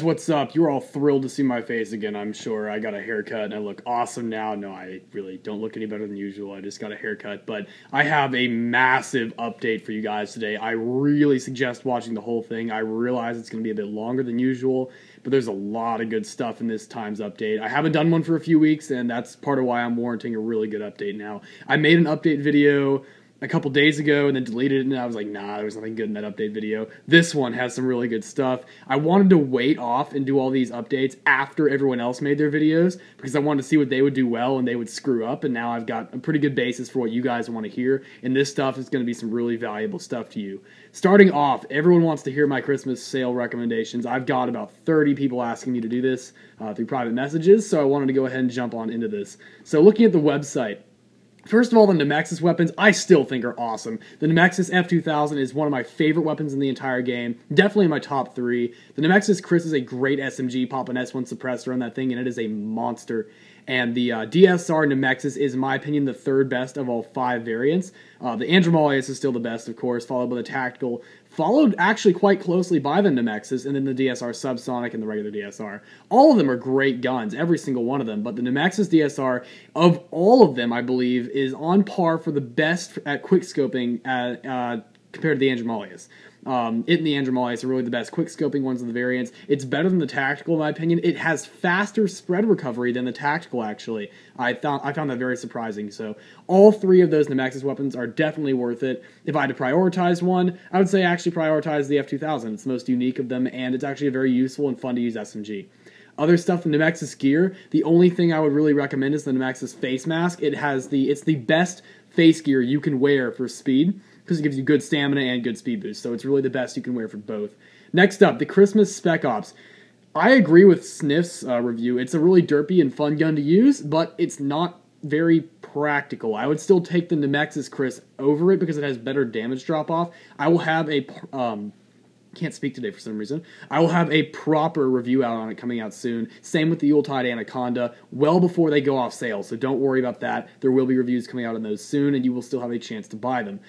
What's up? You're all thrilled to see my face again, I'm sure. I got a haircut and I look awesome now. No, I really don't look any better than usual. I just got a haircut. But I have a massive update for you guys today. I really suggest watching the whole thing. I realize it's going to be a bit longer than usual, but there's a lot of good stuff in this time's update. I haven't done one for a few weeks, and that's part of why I'm warranting a really good update now. I made an update video a couple days ago and then deleted it, and I was like, nah, there was nothing good in that update video. This one has some really good stuff. I wanted to wait off and do all these updates after everyone else made their videos because I wanted to see what they would do well and they would screw up, and now I've got a pretty good basis for what you guys want to hear, and this stuff is going to be some really valuable stuff to you. Starting off, everyone wants to hear my Christmas sale recommendations. I've got about 30 people asking me to do this through private messages, so I wanted to go ahead and jump on into this. So looking at the website, first of all, the Nemexis weapons, I still think are awesome. The Nemexis F2000 is one of my favorite weapons in the entire game. Definitely in my top 3. The Nemexis Chris is a great SMG. Pop an S1 suppressor on that thing, and it is a monster. And the DSR Nemexis is, in my opinion, the third best of all 5 variants. The Andromalius is still the best, of course, followed by the Tactical, followed actually quite closely by the Nemexis, and then the DSR Subsonic and the regular DSR. All of them are great guns, every single one of them, but the Nemexis DSR, of all of them, I believe, is on par for the best at quickscoping compared to the Andromalius. It and the Andromalius are really the best quickscoping ones of the variants. It's better than the Tactical, in my opinion. It has faster spread recovery than the Tactical, actually. I found that very surprising. So all 3 of those Nemexis weapons are definitely worth it. If I had to prioritize one, I would say actually prioritize the F2000. It's the most unique of them, and it's actually a very useful and fun to use SMG. Other stuff in Nemexis gear, the only thing I would really recommend is the Nemexis face mask. It's the best face gear you can wear for speed, because it gives you good stamina and good speed boost, so it's really the best you can wear for both. Next up, the Christmas Spec Ops. I agree with Sniff's review. It's a really derpy and fun gun to use, but it's not very practical. I would still take the Nemexis Chris over it because it has better damage drop-off. I will have a... can't speak today for some reason. I will have a proper review out on it coming out soon. Same with the Yuletide Anaconda, well before they go off sale, so don't worry about that. There will be reviews coming out on those soon, and you will still have a chance to buy them.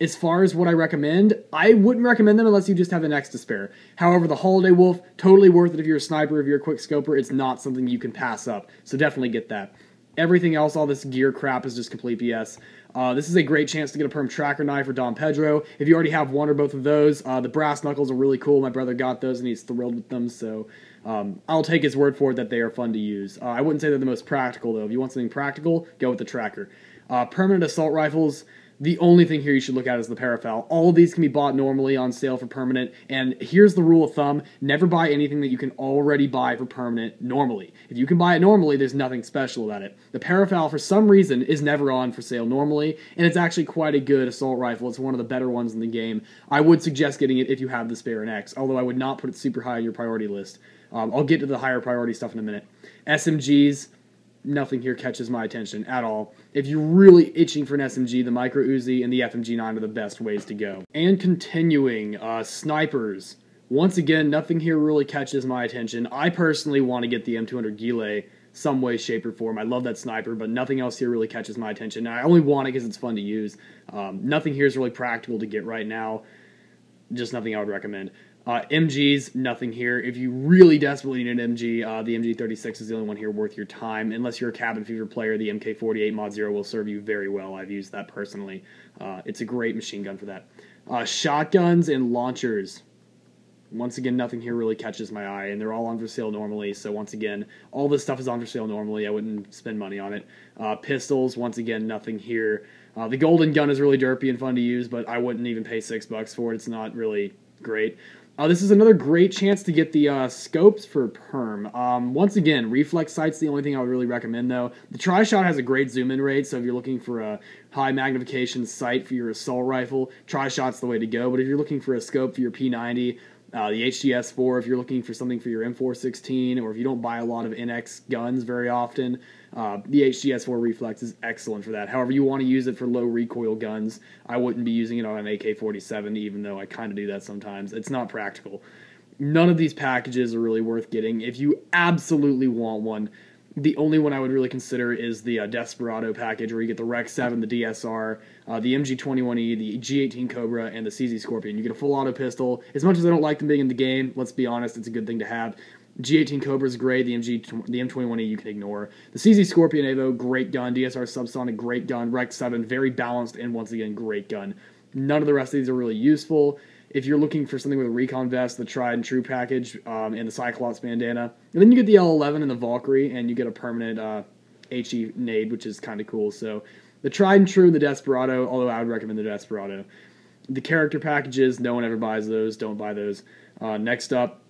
As far as what I recommend, I wouldn't recommend them unless you just have an X to spare. However, the Holiday Wolf, totally worth it if you're a sniper, if you're a quick scoper. It's not something you can pass up, so definitely get that. Everything else, all this gear crap, is just complete BS. This is a great chance to get a perm tracker knife for Dom Pedro. If you already have one or both of those, the brass knuckles are really cool. My brother got those and he's thrilled with them, so I'll take his word for it that they are fun to use. I wouldn't say they're the most practical, though. If you want something practical, go with the tracker. Permanent assault rifles, the only thing here you should look at is the Parafoul. All of these can be bought normally on sale for permanent, and here's the rule of thumb: never buy anything that you can already buy for permanent normally. If you can buy it normally, there's nothing special about it. The Parafoul, for some reason, is never on for sale normally, and it's actually quite a good assault rifle. It's one of the better ones in the game. I would suggest getting it if you have the spare in X, although I would not put it super high on your priority list. I'll get to the higher priority stuff in a minute. SMGs, nothing here catches my attention at all. If you're really itching for an SMG, the Micro Uzi and the FMG9 are the best ways to go. And continuing, snipers. Once again, nothing here really catches my attention. I personally want to get the M200 Gile some way, shape, or form. I love that sniper, but nothing else here really catches my attention. I only want it because it's fun to use. Nothing here is really practical to get right now. Just nothing I would recommend. MGs, nothing here. If you really desperately need an MG, the MG36 is the only one here worth your time. Unless you're a Cabin Fever player, the MK48 Mod 0 will serve you very well. I've used that personally. It's a great machine gun for that. Shotguns and launchers. Once again, nothing here really catches my eye, and they're all on for sale normally, so once again, all this stuff is on for sale normally. I wouldn't spend money on it. Pistols, once again, nothing here. The golden gun is really derpy and fun to use, but I wouldn't even pay $6 for it. It's not really great. This is another great chance to get the scopes for perm. Once again, reflex sight's the only thing I would really recommend, though. The Tri-Shot has a great zoom-in rate, so if you're looking for a high magnification sight for your assault rifle, Tri-Shot's the way to go. But if you're looking for a scope for your P90, the HGS4, if you're looking for something for your M417, or if you don't buy a lot of NX guns very often, the HGS4 reflex is excellent for that. However, you want to use it for low recoil guns. I wouldn't be using it on an AK-47, even though I kind of do that sometimes. It's not practical. None of these packages are really worth getting. If you absolutely want one, The only one I would really consider is the Desperado package, where you get the Rec 7, the DSR, the MG21E, the G18 Cobra, and the CZ Scorpion. You get a full auto pistol. As much as I don't like them being in the game, let's be honest, it's a good thing to have. G18 Cobra is great. The M21E you can ignore. The CZ Scorpion Evo, great gun. DSR Subsonic, great gun. Rec 7, very balanced, and once again, great gun. None of the rest of these are really useful. If you're looking for something with a recon vest, the tried and true package, and the Cyclops bandana. And then you get the L11 and the Valkyrie, and you get a permanent HE nade, which is kind of cool. So the tried and true, the Desperado, although I would recommend the Desperado. The character packages, no one ever buys those. Don't buy those. Next up,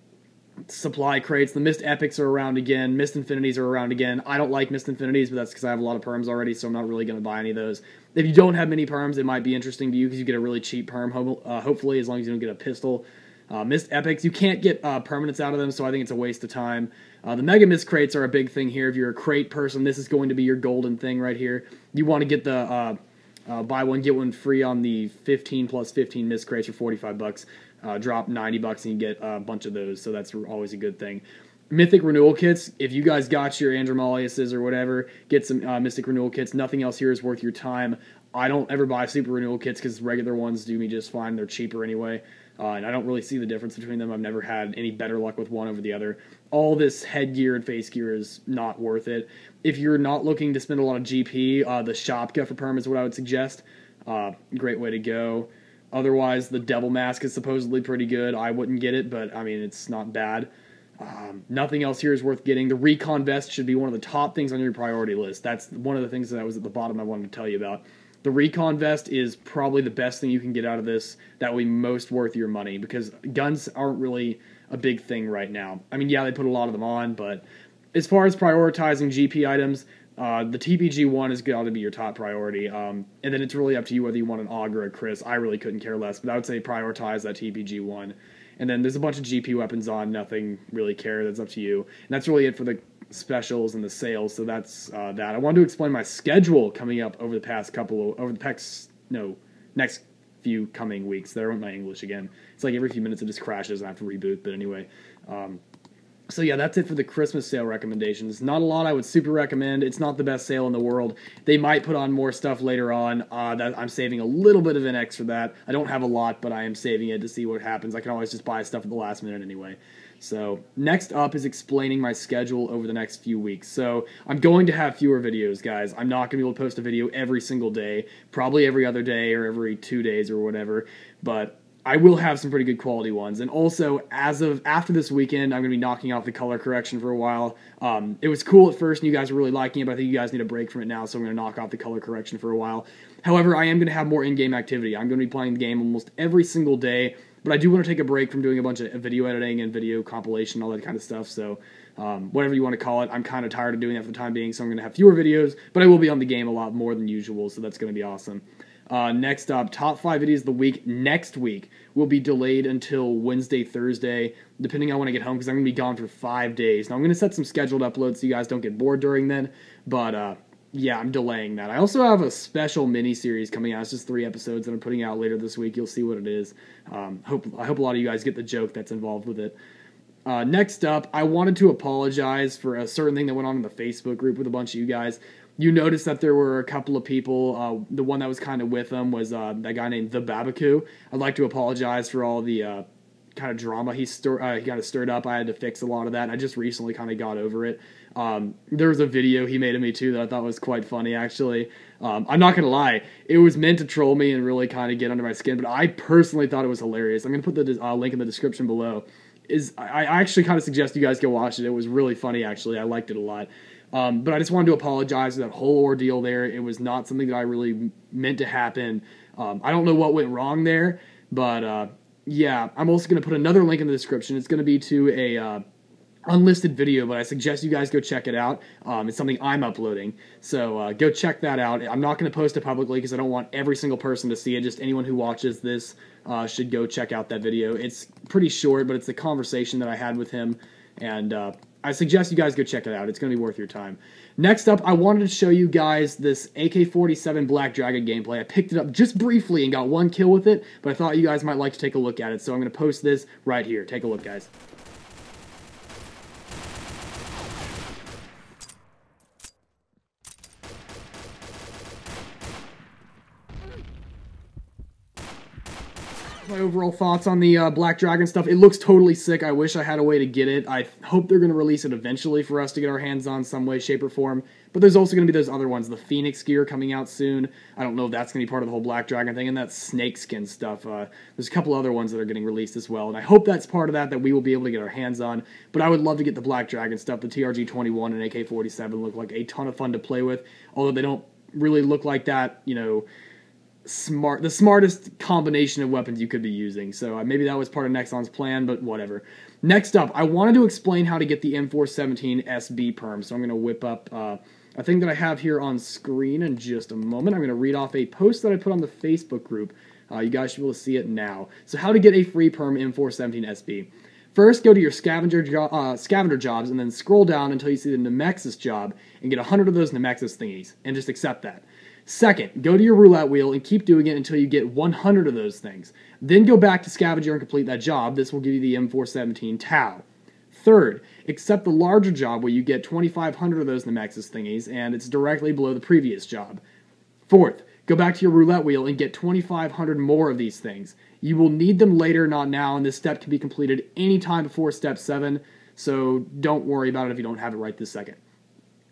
supply crates. The Mist Epics are around again. Mist Infinities are around again. I don't like Mist Infinities, but that's because I have a lot of perms already, so I'm not really going to buy any of those. If you don't have many perms, it might be interesting to you because you get a really cheap perm, hopefully, as long as you don't get a pistol. Mist Epics, you can't get permanents out of them, so I think it's a waste of time. The Mega Mist crates are a big thing here. If you're a crate person, this is going to be your golden thing right here. You want to get the buy one, get one free on the 15 plus 15 Mist crates for 45 bucks. Drop 90 bucks and you get a bunch of those, so that's always a good thing. Mythic renewal kits, if you guys got your Andromaliuses or whatever, get some Mystic renewal kits. Nothing else here is worth your time. I don't ever buy super renewal kits because regular ones do me just fine. They're cheaper anyway, and I don't really see the difference between them. I've never had any better luck with one over the other. All this headgear and face gear is not worth it. If you're not looking to spend a lot of GP, the Shopka for perm is what I would suggest. Great way to go. Otherwise, the Devil Mask is supposedly pretty good. I wouldn't get it, but, I mean, it's not bad. Nothing else here is worth getting. The Recon Vest should be one of the top things on your priority list. That's one of the things that was at the bottom I wanted to tell you about. The Recon Vest is probably the best thing you can get out of this that will be most worth your money, because guns aren't really a big thing right now. I mean, yeah, they put a lot of them on, but as far as prioritizing GP items, the TPG-1 has got to be your top priority, and then it's really up to you whether you want an AUG or a Chris. I really couldn't care less, but I would say prioritize that TPG-1. And then there's a bunch of GP weapons on, nothing really care, that's up to you. And that's really it for the specials and the sales, so that's that. I wanted to explain my schedule coming up over the next few coming weeks. There went my English again. It's like every few minutes it just crashes and I have to reboot, but anyway. So yeah, that's it for the Christmas sale recommendations. Not a lot I would super recommend. It's not the best sale in the world. They might put on more stuff later on. That I'm saving a little bit of an X for that. I don't have a lot, but I am saving it to see what happens. I can always just buy stuff at the last minute anyway. So next up is explaining my schedule over the next few weeks. So I'm going to have fewer videos, guys. I'm not going to be able to post a video every single day, probably every other day or every 2 days or whatever, but I will have some pretty good quality ones. And also, after this weekend, I'm going to be knocking off the color correction for a while. It was cool at first, and you guys were really liking it, but I think you guys need a break from it now, so I'm going to knock off the color correction for a while. However, I am going to have more in-game activity. I'm going to be playing the game almost every single day, but I do want to take a break from doing a bunch of video editing and video compilation, all that kind of stuff, so whatever you want to call it. I'm kind of tired of doing that for the time being, so I'm going to have fewer videos, but I will be on the game a lot more than usual, so that's going to be awesome. Next up, top 5 videos of the week next week will be delayed until Wednesday, Thursday, depending on when I get home, because I'm going to be gone for 5 days. Now, I'm going to set some scheduled uploads so you guys don't get bored during then, but yeah, I'm delaying that. I also have a special mini-series coming out. It's just 3 episodes that I'm putting out later this week. You'll see what it is. I hope a lot of you guys get the joke that's involved with it. Next up, I wanted to apologize for a certain thing that went on in the Facebook group with a bunch of you guys. You noticed that there were a couple of people, the one that was kind of with them was that guy named The Babaku. I'd like to apologize for all the kind of drama he kind of stirred up. I had to fix a lot of that, and I just recently kind of got over it. There was a video he made of me, too, that I thought was quite funny, actually. I'm not going to lie. It was meant to troll me and really kind of get under my skin, but I personally thought it was hilarious. I'm going to put the link in the description below. I actually kind of suggest you guys go watch it. It was really funny, actually. I liked it a lot. But I just wanted to apologize for that whole ordeal there. It was not something that I really meant to happen. I don't know what went wrong there, but yeah, I'm also going to put another link in the description. It's going to be to a unlisted video, but I suggest you guys go check it out. It's something I'm uploading, so go check that out. I'm not going to post it publicly because I don't want every single person to see it. Just anyone who watches this should go check out that video. It's pretty short, but it's the conversation that I had with him, and I suggest you guys go check it out. It's going to be worth your time. Next up, I wanted to show you guys this AK-47 Black Dragon gameplay. I picked it up just briefly and got 1 kill with it, but I thought you guys might like to take a look at it, so I'm going to post this right here. Take a look, guys. My overall thoughts on the Black Dragon stuff. It looks totally sick. I wish I had a way to get it. I hope they're going to release it eventually for us to get our hands on some way, shape, or form. But there's also going to be those other ones. The Phoenix gear coming out soon. I don't know if that's going to be part of the whole Black Dragon thing. And that snakeskin stuff. There's a couple other ones that are getting released as well. And I hope that's part of that we will be able to get our hands on. But I would love to get the Black Dragon stuff. The TRG-21 and AK-47 look like a ton of fun to play with. Although they don't really look like that, you know, the smartest combination of weapons you could be using. So maybe that was part of Nexon's plan, but whatever. Next up, I wanted to explain how to get the M417 SB perm. So I'm going to whip up a thing that I have here on screen in just a moment. I'm going to read off a post that I put on the Facebook group. You guys should be able to see it now. So how to get a free perm M417 SB. First, go to your scavenger jobs and then scroll down until you see the Nemexis job and get 100 of those Nemexis thingies and just accept that. Second, go to your roulette wheel and keep doing it until you get 100 of those things. Then go back to Scavenger and complete that job. This will give you the M417 Tau. Third, accept the larger job where you get 2,500 of those Nemexis thingies, and it's directly below the previous job. Fourth, go back to your roulette wheel and get 2,500 more of these things. You will need them later, not now, and this step can be completed anytime before Step 7, so don't worry about it if you don't have it right this second.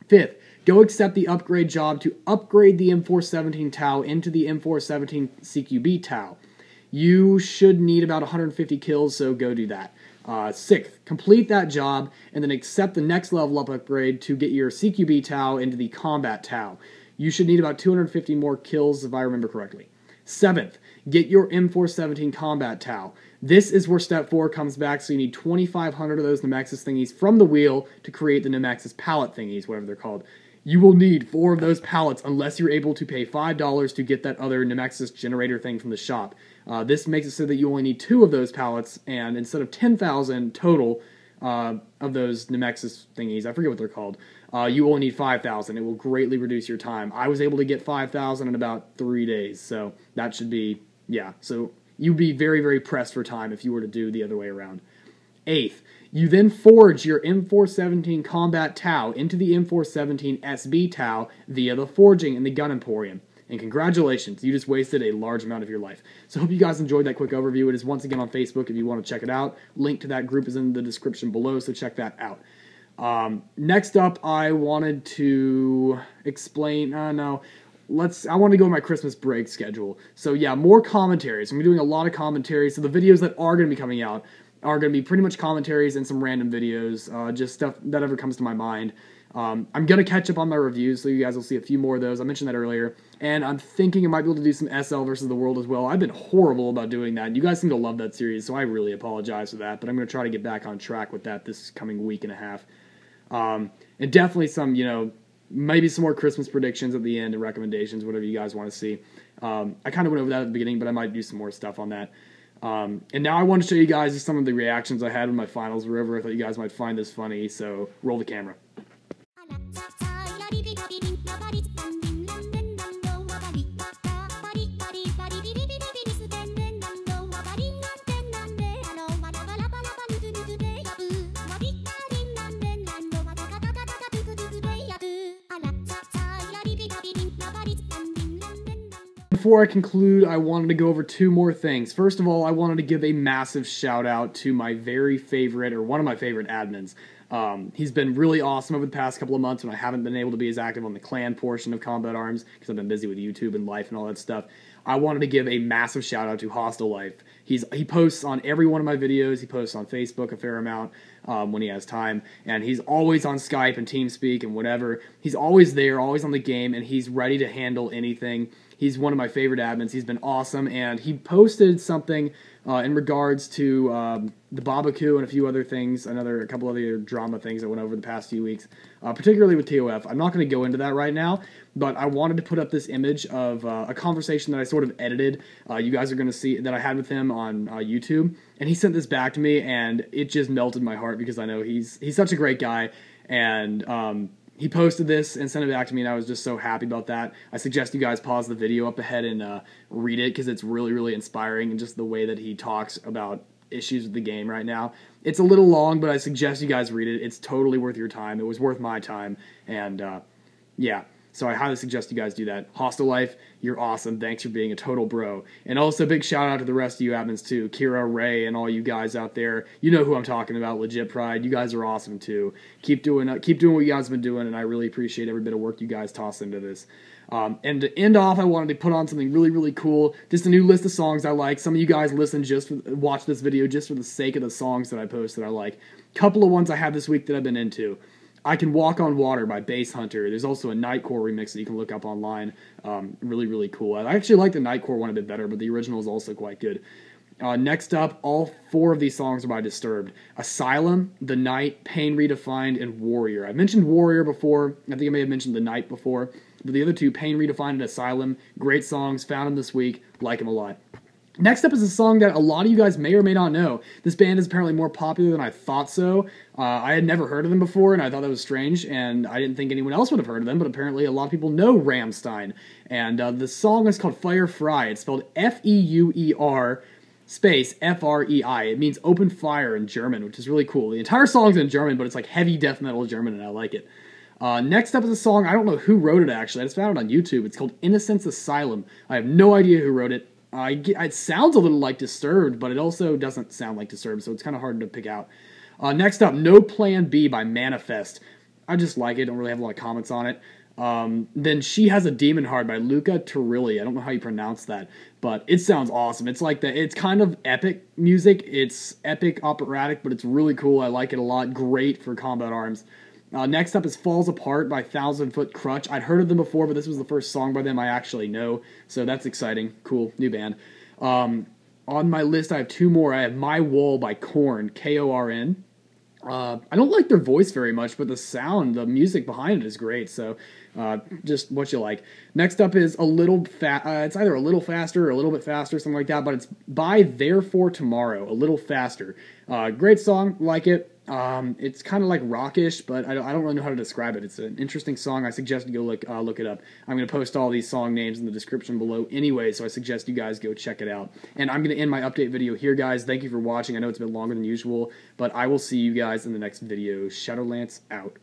Fifth, go accept the upgrade job to upgrade the M417 Tau into the M417 CQB Tau. You should need about 150 kills, so go do that. Sixth, complete that job, and then accept the next level up upgrade to get your CQB Tau into the Combat Tau. You should need about 250 more kills, if I remember correctly. Seventh, get your M417 Combat Tau. This is where Step 4 comes back, so you need 2,500 of those Nemexis thingies from the wheel to create the Nemexis pallet thingies, whatever they're called. You will need 4 of those pallets unless you're able to pay $5 to get that other Nemexis generator thing from the shop. This makes it so that you only need 2 of those pallets, and instead of 10,000 total of those Nemexis thingies, I forget what they're called, you only need 5,000. It will greatly reduce your time. I was able to get 5,000 in about 3 days, so that should be, yeah, so you'd be very, very pressed for time if you were to do the other way around. Eighth, you then forge your M417 Combat Tau into the M417 SB Tau via the forging in the Gun Emporium. And congratulations, you just wasted a large amount of your life. So I hope you guys enjoyed that quick overview. It is once again on Facebook if you want to check it out. Link to that group is in the description below, so check that out. Next up, I wanted to explain, I want to go with my Christmas break schedule. So yeah, more commentaries. I'm doing a lot of commentaries, so the videos that are going to be coming out are going to be pretty much commentaries and some random videos, just stuff that ever comes to my mind. I'm going to catch up on my reviews, so you guys will see a few more of those. I mentioned that earlier. And I'm thinking I might be able to do some SL versus the world as well. I've been horrible about doing that. You guys seem to love that series, so I really apologize for that. But I'm going to try to get back on track with that this coming week and a half. And definitely some, maybe some more Christmas predictions at the end and recommendations, whatever you guys want to see. I kind of went over that at the beginning, but I might do some more stuff on that. And now I want to show you guys just some of the reactions I had when my finals were over. I thought you guys might find this funny, so roll the camera. Before I conclude, I wanted to go over 2 more things. First of all, I wanted to give a massive shout out to my very favorite, or one of my favorite admins. He's been really awesome over the past couple of months when I haven't been able to be as active on the clan portion of Combat Arms because I've been busy with YouTube and life and all that stuff. I wanted to give a massive shout out to Hostile Life. He posts on every one of my videos. He posts on Facebook a fair amount when he has time, and he's always on Skype and TeamSpeak and whatever. He's always there, always on the game, and he's ready to handle anything. He's one of my favorite admins. He's been awesome, and he posted something in regards to the Babaku and a few other things, a couple other drama things that went over the past few weeks, particularly with ToF. I'm not going to go into that right now, but I wanted to put up this image of a conversation that I sort of edited. You guys are going to see that I had with him on YouTube, and he sent this back to me, and it just melted my heart because I know he's such a great guy, and he posted this and sent it back to me, and I was just so happy about that. I suggest you guys pause the video up ahead and read it because it's really, really inspiring, and just the way that he talks about issues with the game right now. It's a little long, but I suggest you guys read it. It's totally worth your time. It was worth my time, and yeah. So I highly suggest you guys do that. Hostel Life, you're awesome. Thanks for being a total bro. And also big shout out to the rest of you admins too. Kira, Ray, and all you guys out there. You know who I'm talking about, Legit Pride. You guys are awesome too. Keep doing what you guys have been doing, and I really appreciate every bit of work you guys toss into this. And to end off, I wanted to put on something really, really cool. Just a new list of songs I like. Some of you guys watch this video just for the sake of the songs that I post that I like. Couple of ones I have this week that I've been into. I Can Walk on Water by Bass Hunter. There's also a Nightcore remix that you can look up online. Really, really cool. I actually like the Nightcore one a bit better, but the original is also quite good. Next up, all 4 of these songs are by Disturbed. Asylum, The Night, Pain Redefined, and Warrior. I mentioned Warrior before. I think I may have mentioned The Night before. But the other 2, Pain Redefined and Asylum, great songs. Found them this week. Like them a lot. Next up is a song that a lot of you guys may or may not know. This band is apparently more popular than I thought so. I had never heard of them before, and I thought that was strange, and I didn't think anyone else would have heard of them, but apparently a lot of people know Rammstein. And the song is called Feuer Frei. It's spelled Feuer space Frei. It means open fire in German, which is really cool. The entire song's in German, but it's like heavy death metal German, and I like it. Next up is a song, I don't know who wrote it actually. I just found it on YouTube. It's called Innocence Asylum. I have no idea who wrote it. It sounds a little like Disturbed, but it also doesn't sound like Disturbed, so it's kind of hard to pick out. Next up, No Plan B by Manifest. I just like it. Don't really have a lot of comments on it. Then She Has a Demon Heart by Luca Turilli. I don't know how you pronounce that, but it sounds awesome. It's like it's kind of epic music. It's epic operatic, but it's really cool. I like it a lot. Great for combat arms. Next up is Falls Apart by 1,000 Foot Crutch. I'd heard of them before, but this was the first song by them I actually know, so that's exciting. Cool, new band. On my list, I have 2 more. I have My Wall by Korn, Korn. I don't like their voice very much, but the sound, the music behind it is great, so just what you like. Next up is it's either a little faster or a little bit faster, something like that, but it's by Therefore Tomorrow, A Little Faster. Great song, like it. It's kind of like rockish, but I don't really know how to describe it. It's an interesting song. I suggest you go look it up. I'm going to post all these song names in the description below anyway, so I suggest you guys go check it out. And I'm going to end my update video here, guys. Thank you for watching. I know it's been longer than usual, but I will see you guys in the next video. Shadowlance out.